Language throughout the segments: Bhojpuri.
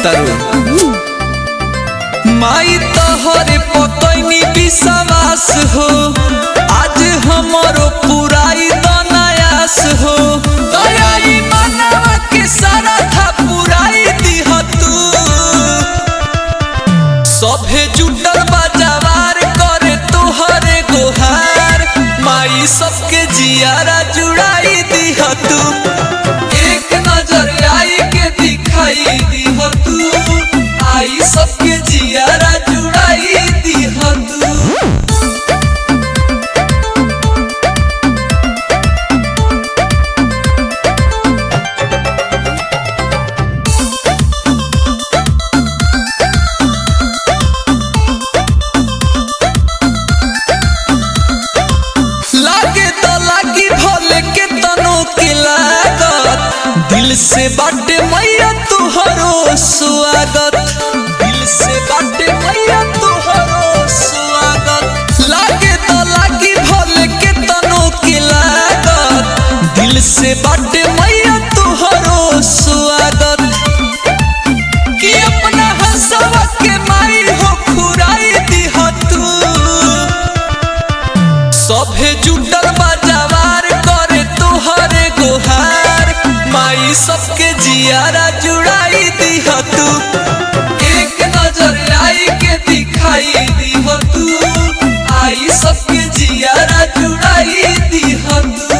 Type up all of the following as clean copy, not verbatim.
कहतरू माई तोहरे पतैनी विश्वास हो आज हमरो पुराई दनायास हो दयाई मानवा के सारा था पुराई दिह तू सभे जुटल बाजावार करे तोहरे गोहार माई सबके जियारा जुड़ाई दिह तू एक नजर आई के दिखाई दिह तू आई सबके जियारा जुड़ाई दिह तू। दिल से बाटे मैया तुहरो स्वागत दिल से बाटे मैया तुहरो स्वागत लागे तो लागी भले के तनो के लागत दिल से बाटे मैया तुहरो स्वागत कि अपना हंसवा के माई हो खुराई दिह तू सभे जुटल बाजावार करे तुहरे गोहार माई सबके जियारा जुड़ाई दिह तू एक नजर आई के दिखाई दिह तू आई सबके जियारा जुड़ाई दिह तू।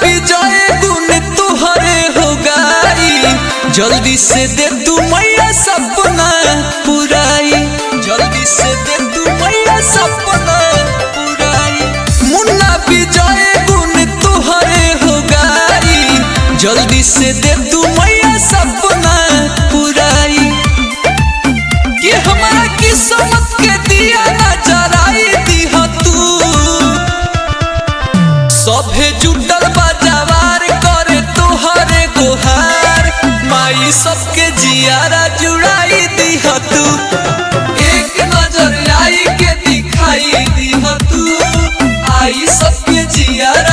विजय गुण तुहरे हो गाई जल्दी से दे तू मैया सपना पुराई जल्दी से दे तू मैया सपना पुराई मुन्ना विजय गुण तुहरे हो गाई जल्दी से दे तू मैया सपना पुराई कि हमारा किस्मत के दिया ना जराई दिह तू सभे जुटल बाजावार करे तुहरे गोहार माई सबके जियारा जुड़ाई दिह तू एक नजर आई के दिखाई दिह तू आई सबके जियारा